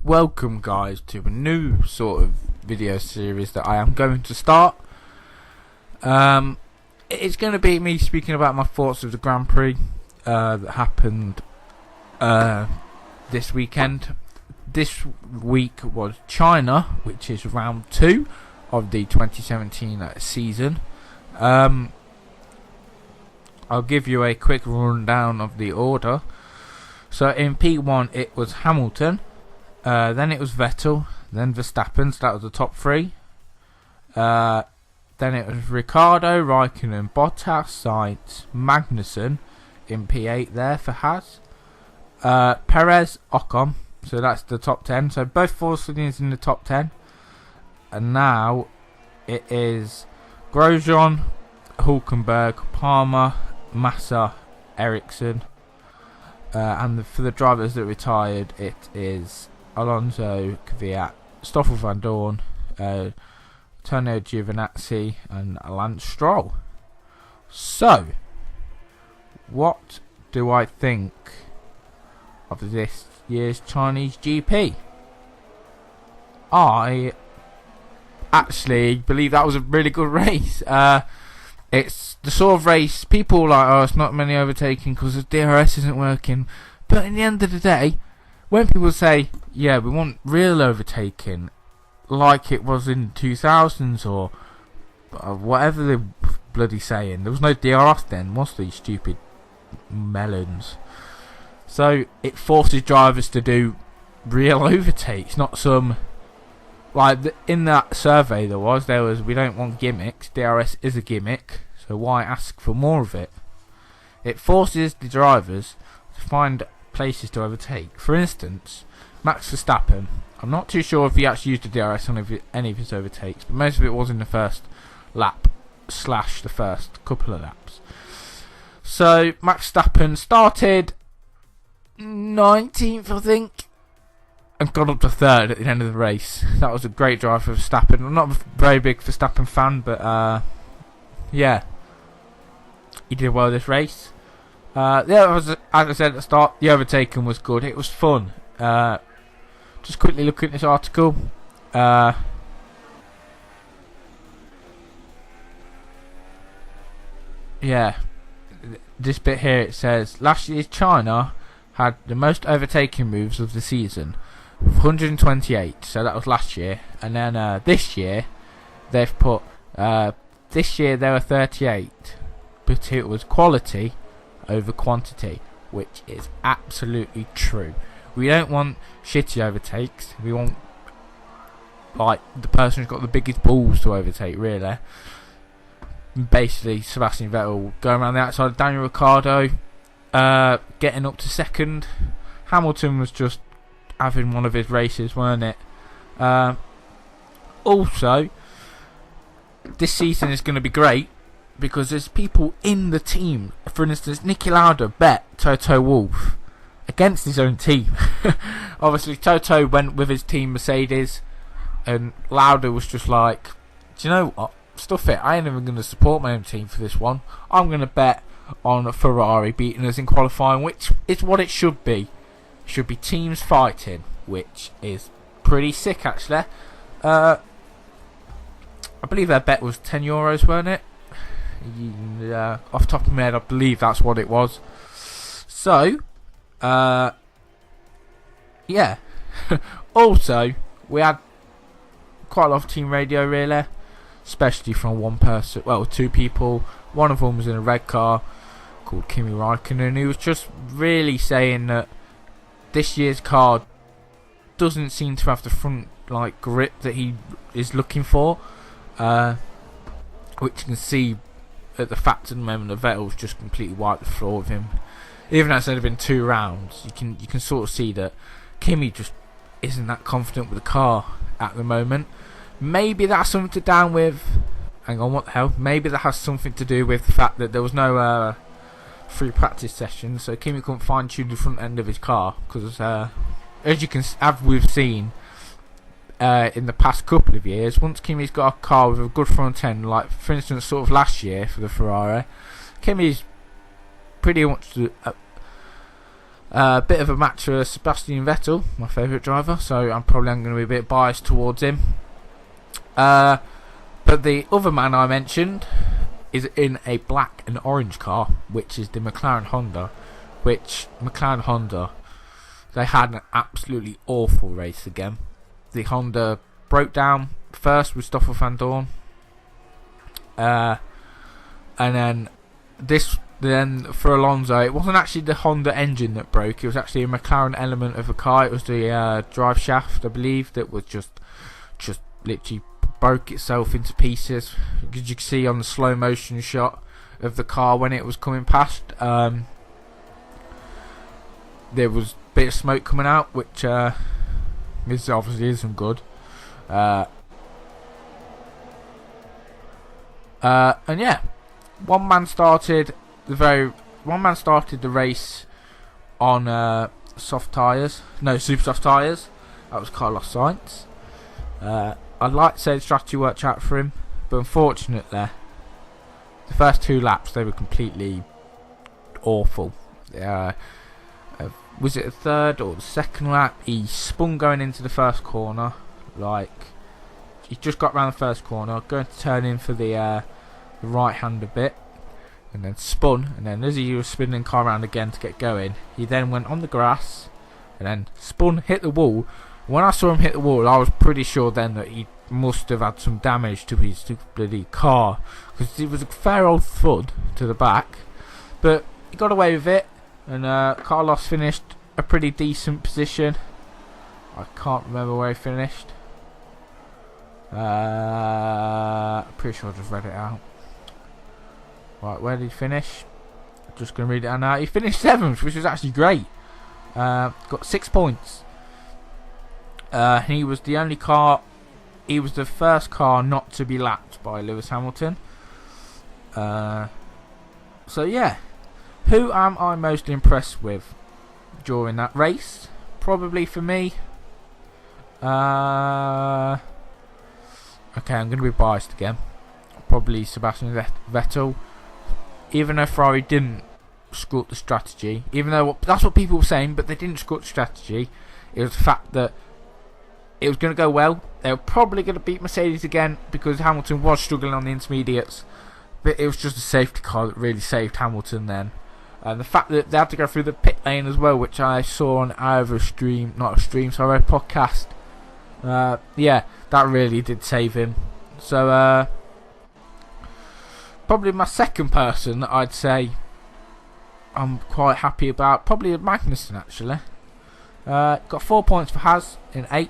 welcome guys to a new sort of video series that I am going to start. It's going to be me speaking about my thoughts of the Grand Prix that happened this weekend. This week was China, which is round 2 of the 2017 season. I'll give you a quick rundown of the order. So in P1 it was Hamilton, then it was Vettel, then Verstappen, so that was the top 3. Then it was Ricciardo, Raikkonen, Bottas, Sainz, Magnussen in P8 there for Haas. Perez, Ocon, so that's the top 10. So both Force Indians in the top 10. And now it is Grosjean, Hulkenberg, Palmer, Massa, Ericsson. And for the drivers that retired, it is Alonso, Kvyat, Stoffel Van Dorn, Antonio Giovinazzi and Lance Stroll. So, what do I think of this year's Chinese GP? I actually believe that was a really good race. It's the sort of race people are like, oh, it's not many overtaking because the DRS isn't working. But in the end of the day, when people say, yeah, we want real overtaking, like it was in 2000s or whatever they're bloody saying. There was no DRS then, was there, you stupid melons? So it forces drivers to do real overtakes, not some... Like in that survey there was, we don't want gimmicks, DRS is a gimmick, so why ask for more of it? It forces the drivers to find places to overtake. For instance, Max Verstappen, I'm not too sure if he actually used the DRS on any of his overtakes, but most of it was in the first lap / the first couple of laps. So Max Verstappen started 19th, I think, and got up to 3rd at the end of the race. That was a great drive for Verstappen. I'm not a very big Verstappen fan, but yeah, he did well this race. As I said at the start, the overtaking was good. It was fun. Just quickly looking at this article. Yeah, this bit here, it says last year's China had the most overtaking moves of the season, 128. So that was last year, and then this year they've put this year there were 38, but it was quality over quantity, which is absolutely true. We don't want shitty overtakes. We want like the person who's got the biggest balls to overtake, really. Basically, Sebastian Vettel going around the outside of Daniel Ricciardo, getting up to 2nd. Hamilton was just having one of his races, weren't it? Also, this season is going to be great because there's people in the team. For instance, Niki Lauda bet Toto Wolff against his own team. Obviously, Toto went with his team Mercedes, and Lauda was just like, do you know what? Stuff it. I ain't even going to support my own team for this one. I'm going to bet on Ferrari beating us in qualifying, which is what it should be. It should be teams fighting, which is pretty sick actually. I believe their bet was €10, weren't it? Yeah, off the top of my head, I believe that's what it was. So, yeah. Also, we had quite a lot of team radio, really, especially from one person. Well, 2 people. One of them was in a red car called Kimi Raikkonen, who was just really saying that this year's car doesn't seem to have the front grip that he is looking for, which you can see at the fact at the moment that Vettel's just completely wiped the floor with him. Even though it's only been 2 rounds, you can sort of see that Kimi just isn't that confident with the car at the moment. Maybe that's something to down with. Hang on, what the hell? Maybe that has something to do with the fact that there was no free practice session, so Kimi couldn't fine tune the front end of his car. Because as you can, as we've seen in the past couple of years, once Kimi's got a car with a good front end, like for instance, sort of last year for the Ferrari, Kimi's pretty much Bit of a match for Sebastian Vettel, my favourite driver, so I'm probably going to be a bit biased towards him. But the other man I mentioned is in a black and orange car, which is the McLaren Honda. Which McLaren Honda, they had an absolutely awful race again. The Honda broke down first with Stoffel van Dorn, and then for Alonso, it wasn't actually the Honda engine that broke. It was actually a McLaren element of the car. It was the drive shaft, I believe, that was just literally broke itself into pieces. As you can see on the slow motion shot of the car when it was coming past, there was a bit of smoke coming out, which this obviously isn't good. And yeah, one man started the race on soft tyres, no, super soft tyres. That was Carlos Sainz. I'd like to say the strategy worked out for him, but unfortunately, the first 2 laps they were completely awful. Was it the third or the second lap? He spun going into the first corner, like he just got around the first corner, going to turn in for the right-hander bit, and then spun, and then as he was spinning the car around again to get going, he then went on the grass, and then spun, hit the wall. When I saw him hit the wall, I was pretty sure then that he must have had some damage to his bloody car, because it was a fair old thud to the back, but he got away with it, and Carlos finished a pretty decent position. I can't remember where he finished. Pretty sure I just read it out. Right, where did he finish? Just going to read it out now. He finished 7th, which was actually great. Got 6 points. He was the only car. He was the first car not to be lapped by Lewis Hamilton. So yeah, who am I most impressed with during that race? Probably for me. Okay, I'm going to be biased again. Probably Sebastian Vettel. Even though Ferrari didn't screw up the strategy, even though that's what people were saying, but they didn't screw up the strategy. It was the fact that it was going to go well. They were probably going to beat Mercedes again because Hamilton was struggling on the intermediates, but it was just a safety car that really saved Hamilton then. And the fact that they had to go through the pit lane as well, which I saw on either a podcast. Yeah, that really did save him. So probably my second person that I'd say I'm quite happy about, probably Magnussen actually. Got 4 points for Haas in 8th,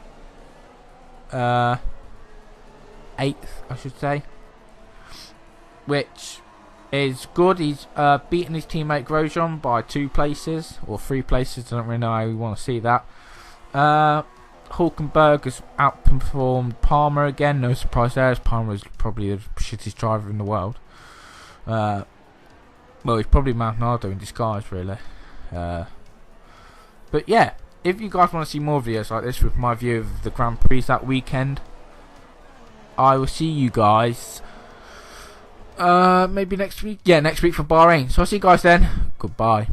I should say, which is good. He's beaten his teammate Grosjean by 2 places or 3 places. I don't really know how you want to see that. Hulkenberg has outperformed Palmer again. No surprise there, as Palmer is probably the shittest driver in the world. Well, he's probably Maldonado in disguise, really. But yeah, if you guys want to see more videos like this with my view of the Grand Prix that weekend, I will see you guys maybe next week. Yeah, next week for Bahrain. So I'll see you guys then. Goodbye.